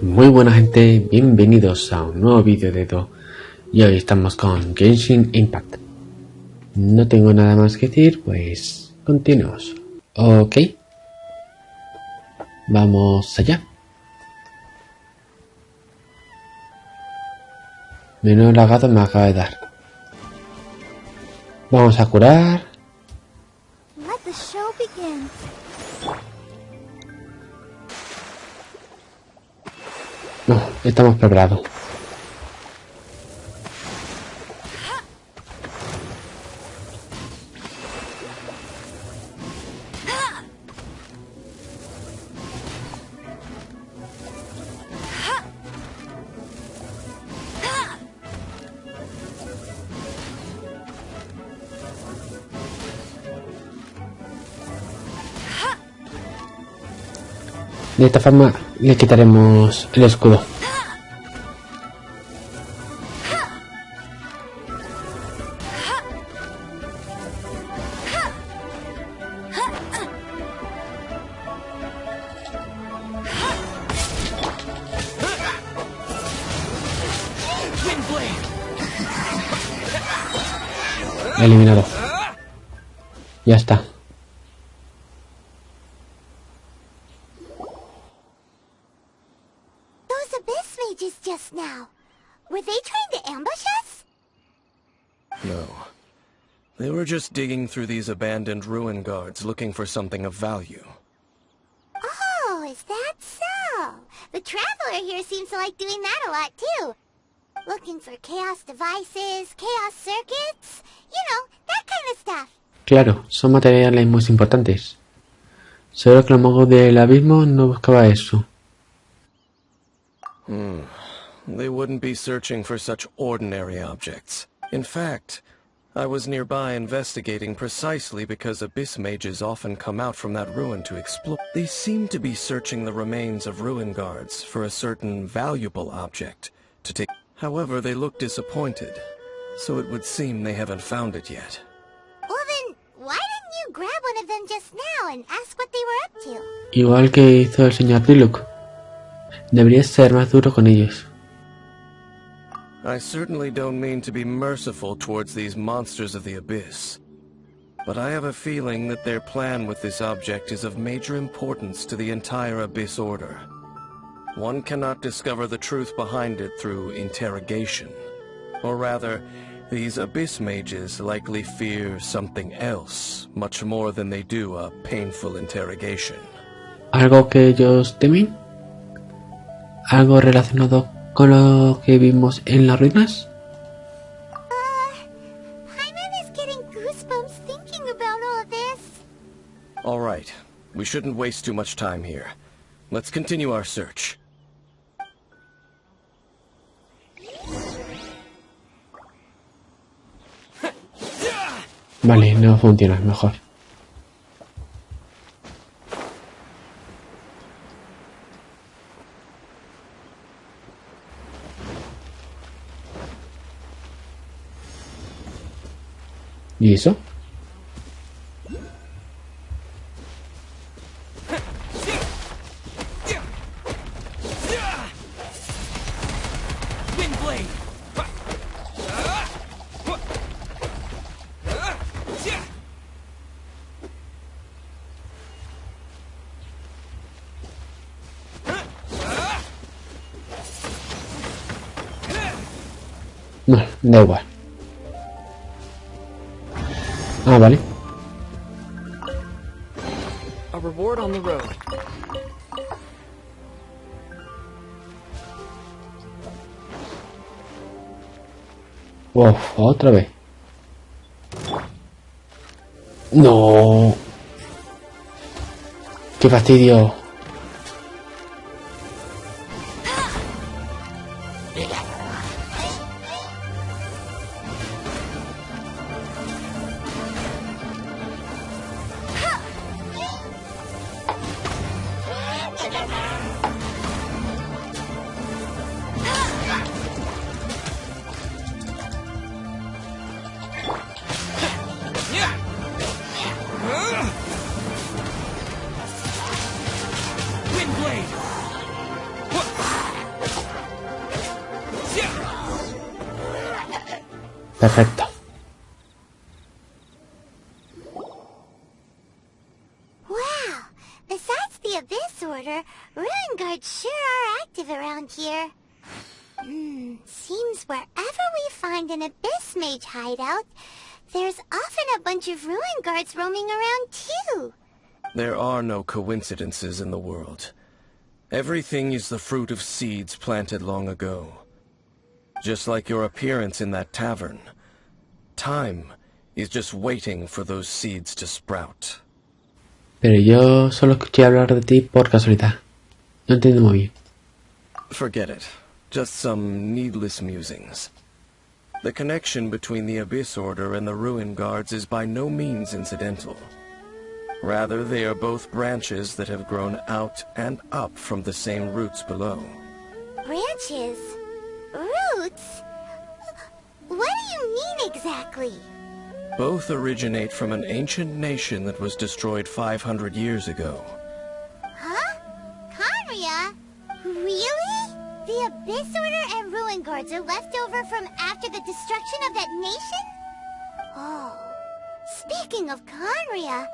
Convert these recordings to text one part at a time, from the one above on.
Muy buena gente, bienvenidos a un nuevo vídeo de Edo. Y hoy estamos con GENSHIN IMPACT. No tengo nada más que decir, pues continuamos. Ok, vamos allá. Menos lagado me acaba de dar. Vamos a curar. Let the show begin. No, estamos preparados. De esta forma le quitaremos el escudo. Eliminado. Ya está. Those abyss mages just now. Were they trying to ambush us? No. They were just digging through these abandoned ruin guards looking for something of value. Oh, is that so? The traveler here seems to like doing that a lot too. Looking for chaos devices, chaos circuits, you know, that kind of stuff. Claro, son materiales muy importantes. Seguro que el mago del abismo no buscaba eso. They wouldn't be searching for such ordinary objects. In fact, I was nearby investigating precisely because abyss mages often come out from that ruin to explore. They seem to be searching the remains of ruin guards for a certain valuable object to take. However, they look disappointed, so it would seem they haven't found it yet. Well then, why didn't you grab one of them just now and ask what they were up to? Igual que hizo el señor Diluc. Deberías ser más duro con ellos. I certainly don't mean to be merciful towards these monsters of the abyss, but I have a feeling that their plan with this object is of major importance to the entire abyss order. One cannot discover the truth behind it through interrogation. Or rather, these abyss mages likely fear something else, much more than they do a painful interrogation. ¿Algo que ellos temen? ¿Algo relacionado con lo que vimos en las ruinas? Paimon is getting goosebumps thinking about all of this. All right, we shouldn't waste too much time here. Let's continue our search. Vale, no funciona, mejor. ¿Y eso? No, da igual. Ah, vale. A reward on the road. Uf, otra vez. No. Qué fastidio. Perfecto. Wow! Besides the Abyss Order, Ruin Guards sure are active around here. Seems wherever we find an Abyss Mage hideout, there's often a bunch of Ruin Guards roaming around too. There are no coincidences in the world. Everything is the fruit of seeds planted long ago. Just like your appearance in that tavern. Time is just waiting for those seeds to sprout. Pero yo solo escuché hablar de ti por casualidad. No entiendo muy bien. Forget it. Just some needless musings. The connection between the Abyss Order and the Ruin Guards is by no means incidental. Rather, they are both branches that have grown out and up from the same roots below. Branches? Roots? What do you mean exactly? Both originate from an ancient nation that was destroyed 500 years ago. Huh? Conria? Really? The Abyss Order and Ruin Guards are left over from after the destruction of that nation? Oh. Speaking of Conria,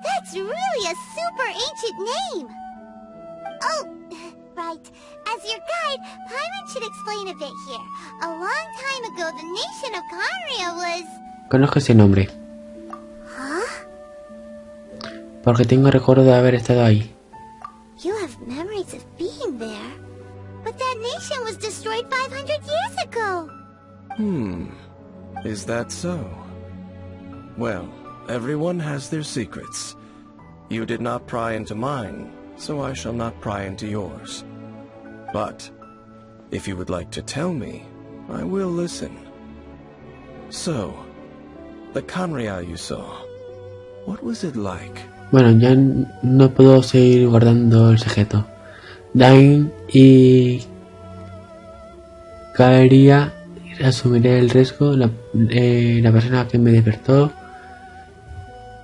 that's really a super ancient name! Oh, right. As your guide, Paimon should explain a bit here. A long time ago, the nation of Conria was... Conozco ese nombre. Huh? Porque tengo recuerdo de haber estado ahí. You have memories of being there. But that nation was destroyed 500 years ago! Is that so? Well, everyone has their secrets. You did not pry into mine, so I shall not pry into yours. But, if you would like to tell me, I will listen. So, the Conria you saw, what was it like? Bueno, ya no puedo seguir guardando el secreto. Dain y caería, asumiré el riesgo, la persona que me despertó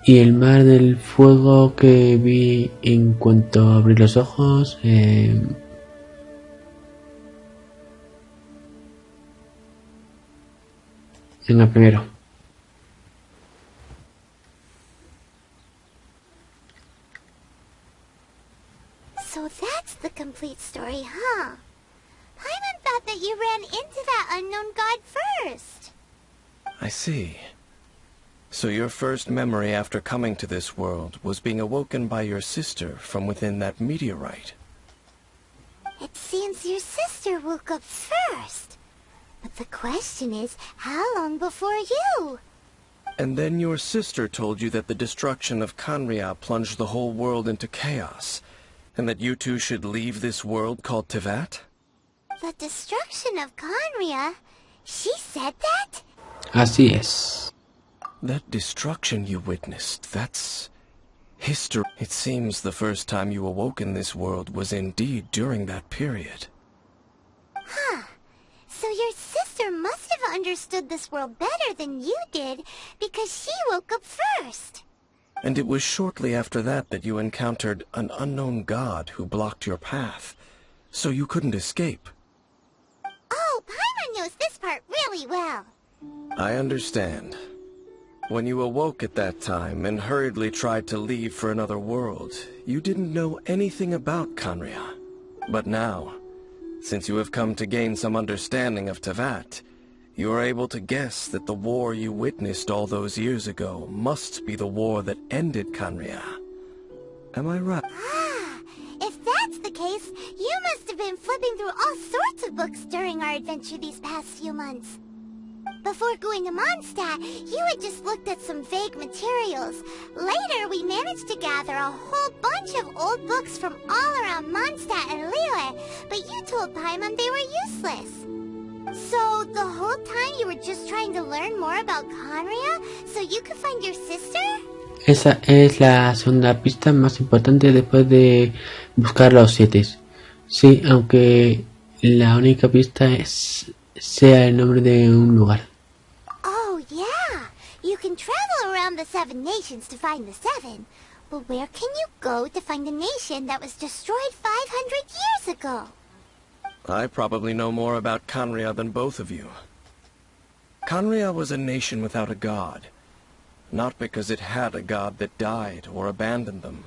y el mar del fuego que vi en cuanto abrí los ojos. Venga, primero. So that's the complete story, huh? Paimon thought that you ran into that unknown god first. I see. So your first memory after coming to this world was being awoken by your sister from within that meteorite. It seems your sister woke up first. But the question is, how long before you? And then your sister told you that the destruction of Conria plunged the whole world into chaos, and that you two should leave this world called Tevat? The destruction of Conria? She said that? Así es. That destruction you witnessed, that's history. It seems the first time you awoke in this world was indeed during that period. Huh. So your sister must have understood this world better than you did, because she woke up first. And it was shortly after that that you encountered an unknown god who blocked your path, so you couldn't escape. Oh, Paimon knows this part really well. I understand. When you awoke at that time and hurriedly tried to leave for another world, you didn't know anything about Conria. But now, since you have come to gain some understanding of Tevat, you are able to guess that the war you witnessed all those years ago must be the war that ended Conria. Am I right? Ah, if that's the case, you must have been flipping through all sorts of books during our adventure these past few months. Before going to Mondstadt, you had just looked at some vague materials. Later, we managed to gather a whole bunch of old books from all around Mondstadt and Liyue, but you told Paimon they were useless. So, the whole time you were just trying to learn more about Conria, so you could find your sister? Esa es la segunda pista más importante después de buscar los 7. Sí, aunque la única pista sea el nombre de un lugar. Oh, yeah. You can travel around the 7 nations to find the 7. But where can you go to find a nation that was destroyed 500 years ago? I probably know more about Conria than both of you. Conria was a nation without a god. Not because it had a god that died or abandoned them,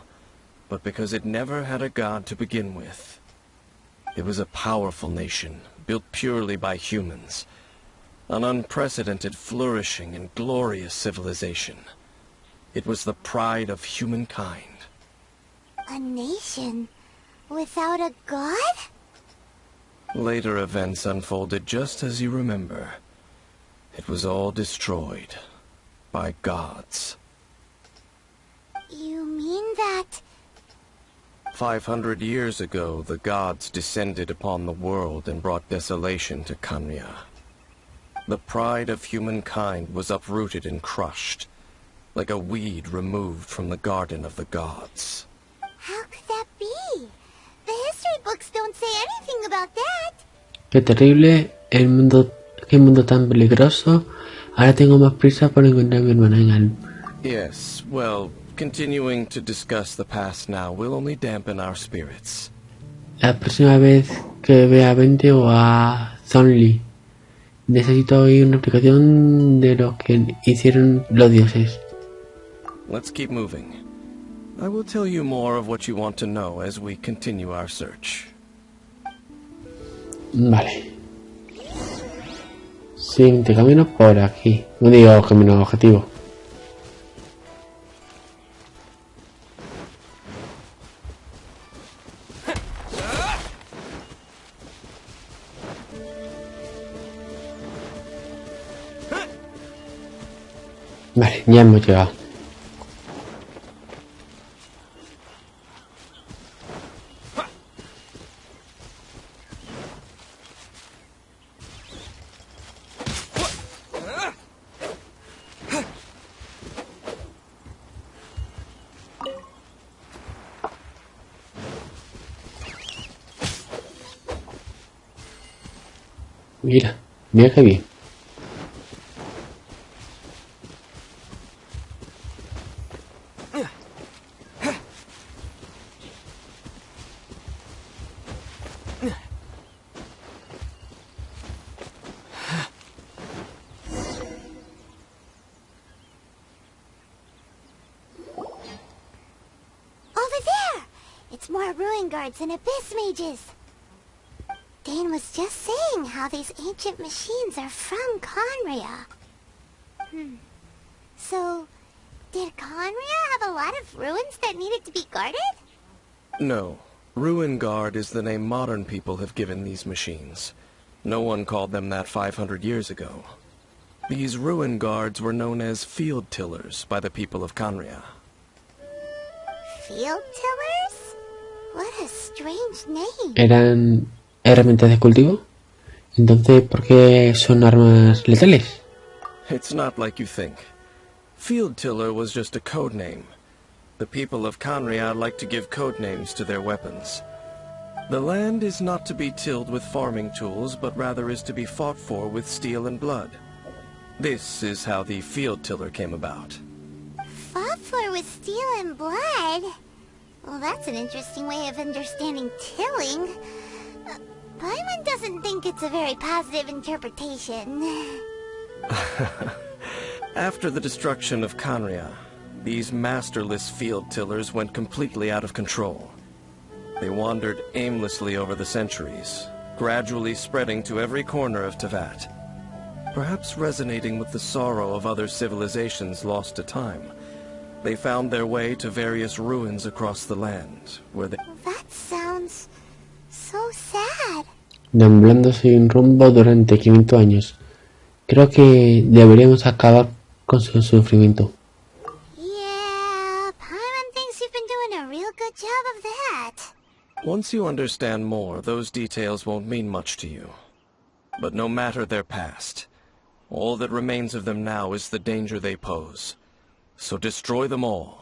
but because it never had a god to begin with. It was a powerful nation, built purely by humans. An unprecedented, flourishing, and glorious civilization. It was the pride of humankind. A nation without a god? Later events unfolded just as you remember. It was all destroyed by gods. You mean that... 500 years ago, the gods descended upon the world and brought desolation to Conria. The pride of humankind was uprooted and crushed, like a weed removed from the garden of the gods. How could that be? The history books don't say anything about that. Qué terrible, qué mundo tan peligroso. Ahora tengo más prisa por encontrar a mi hermana en Alp. Yes, well, continuing to discuss the past now will only dampen our spirits. La próxima vez que vea a 20 o a Thornley, necesito oír una explicación de lo que hicieron los dioses. Let's keep moving. I will tell you more of what you want to know as we continue our search. Vale. Siguiente camino por aquí. No digo camino objetivo. Vale, ya hemos llegado. Mira, mira qué bien. Over there! It's more ruin guards and abyss mages. Dane was just saying how these ancient machines are from Conria. So, did Conria have a lot of ruins that needed to be guarded? No. Ruin Guard is the name modern people have given these machines. No one called them that 500 years ago. These Ruin Guards were known as field tillers by the people of Conria. Field tillers? What a strange name. ¿Eran herramientas de cultivo? Entonces, ¿por qué son armas letales? It's not like you think. Field tiller was just a code name. The people of Conria like to give code names to their weapons. The land is not to be tilled with farming tools, but rather is to be fought for with steel and blood. This is how the field tiller came about. Fought for with steel and blood? Well, that's an interesting way of understanding tilling. Paimon doesn't think it's a very positive interpretation. After the destruction of Conria, these masterless field tillers went completely out of control. They wandered aimlessly over the centuries, gradually spreading to every corner of Teyvat. Perhaps resonating with the sorrow of other civilizations lost to time, they found their way to various ruins across the land, where they... That sounds so sad. Deambulando sin rumbo durante 500 años. Creo que deberíamos acabar con su sufrimiento. Yeah, Paimon thinks you've been doing a real good job of that. Once you understand more, those details won't mean much to you. But no matter their past, all that remains of them now is the danger they pose. So destroy them all.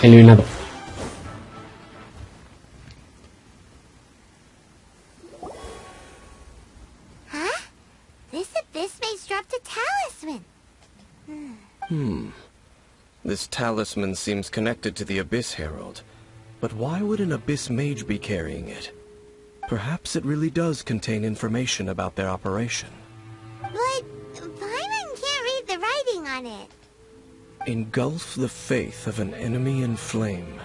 Eliminado. This talisman seems connected to the Abyss Herald, but why would an Abyss Mage be carrying it? Perhaps it really does contain information about their operation. But Paimon can't read the writing on it. Engulf the faith of an enemy in flame,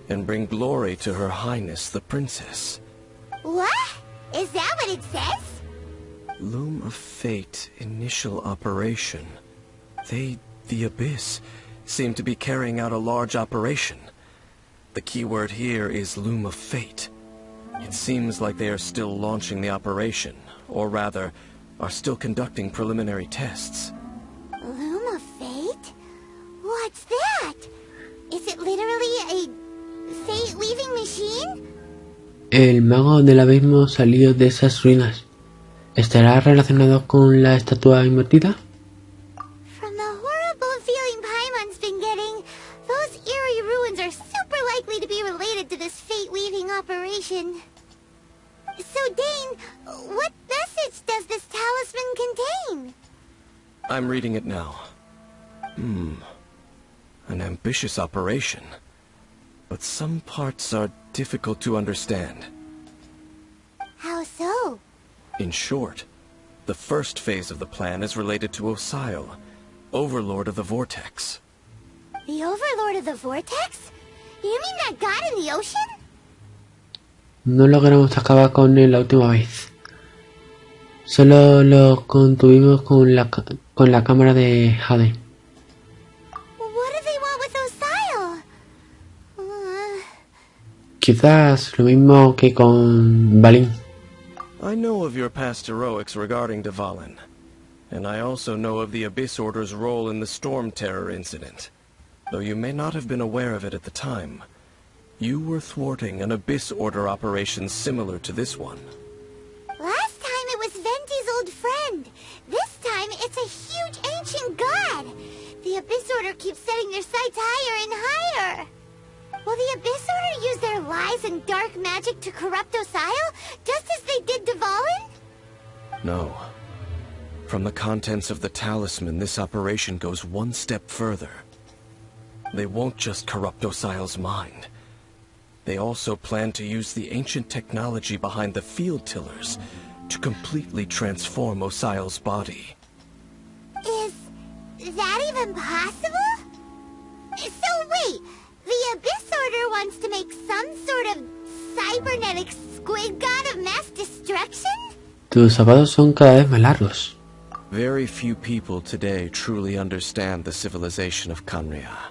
and bring glory to Her Highness the Princess. What? Is that what it says? Loom of Fate initial operation. They, the Abyss, seem to be carrying out a large operation. The keyword here is Loom of Fate. It seems like they are still launching the operation, or rather, are still conducting preliminary tests. Loom of Fate? What's that? Is it literally a fate-weaving machine? El mago del abismo salió de esas ruinas. ¿Estará relacionado con la estatua invertida? From the horrible feeling Paimon's been getting, those eerie ruins are super likely to be related to this fate-weaving operation. So, Dane, what message does this talisman contain? I'm reading it now. An ambitious operation. But some parts are difficult to understand. How so? In short, the first phase of the plan is related to Osial, Overlord of the Vortex. The Overlord of the Vortex? You mean that god in the ocean? No logramos acabar con él la última vez. Solo lo contuvimos con la cámara de Jade. What do they want with Osial? Quizás lo mismo que con Balin. I know of your past heroics regarding Dvalin, and I also know of the Abyss Order's role in the Storm Terror incident. Though you may not have been aware of it at the time, you were thwarting an Abyss Order operation similar to this one. Last time it was Venti's old friend. This time it's a huge ancient god. The Abyss Order keeps setting their sights higher and higher. Will the Abyss Order use their lies and dark magic to corrupt Osial, just as they did Dvalin? No. From the contents of the talisman, this operation goes one step further. They won't just corrupt Osial's mind. They also plan to use the ancient technology behind the field tillers to completely transform Osial's body. Is that even possible? So wait, the Abyss Order wants to make some sort of cybernetic squid god of mass destruction? Tus zapatos son cada vez más largos. Very few people today truly understand the civilization of Khaenri'ah.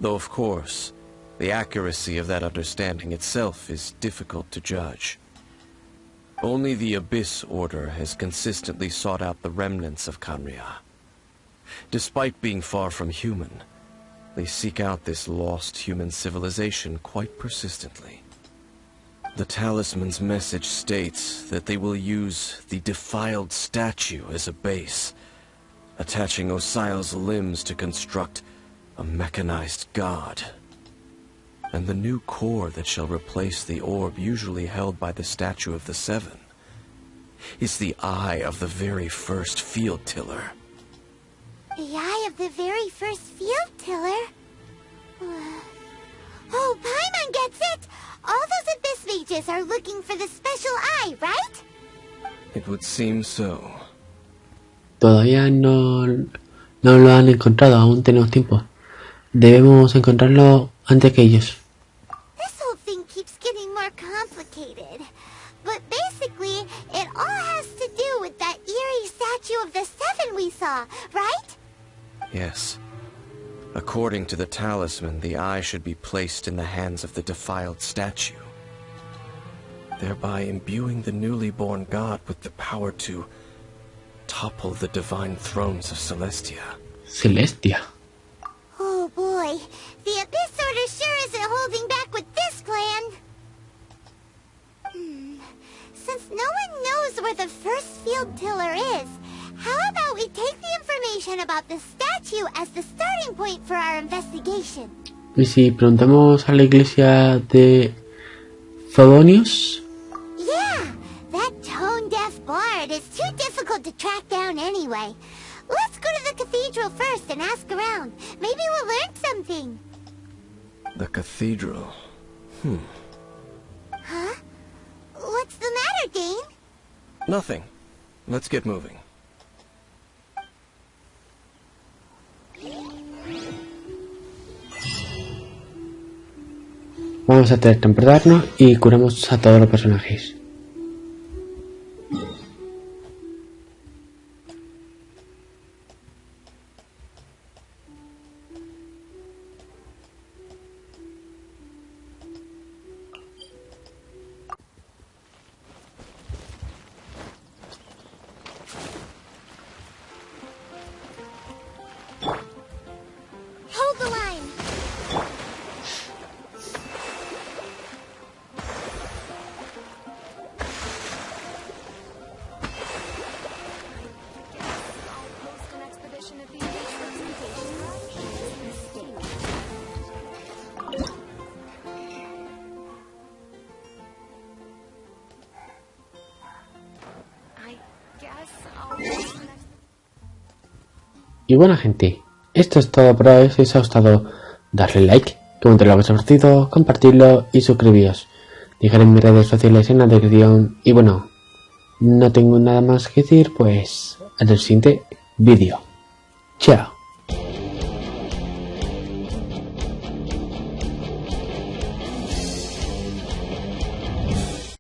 Though of course, the accuracy of that understanding itself is difficult to judge. Only the Abyss Order has consistently sought out the remnants of Khaenri'ah. Despite being far from human, they seek out this lost human civilization quite persistently. The talisman's message states that they will use the defiled statue as a base, attaching Osial's limbs to construct a mechanized god. And the new core that shall replace the orb usually held by the Statue of the Seven is the eye of the very first field tiller. The eye of the very first field tiller? Oh, Paimon gets it! All those Abyss mages are looking for the special eye, right? It would seem so. Todavía no lo han encontrado, aún tenemos tiempo. Debemos encontrarlo antes que ellos. This whole thing keeps getting more complicated. But basically, it all has to do with that eerie Statue of the Seven we saw, right? Yes. According to the talisman, the eye should be placed in the hands of the defiled statue, thereby imbuing the newly born god with the power to topple the divine thrones of Celestia. Celestia. Oh boy, the Abyss Order sure isn't holding back with this plan. Since no one knows where the first field tiller is, how about we take the information about the statue as the starting point for our investigation? ¿Y si preguntamos a la iglesia de Favonius? Yeah, that tone-deaf bard is too difficult to track down anyway. Let's go to the cathedral cathedral first and ask around. Maybe we'll learn something. The cathedral. Huh? What's the matter, Dane? Nothing. Let's get moving. Vamos a teletransportarnos y curamos a todos los personajes. Hold the line. Y bueno, gente, esto es todo por hoy. Si os ha gustado, darle like, comentar lo que os ha parecido, compartirlo y suscribiros. Dejaré mis redes sociales en la descripción. Y bueno, no tengo nada más que decir, pues hasta el siguiente vídeo. Chao.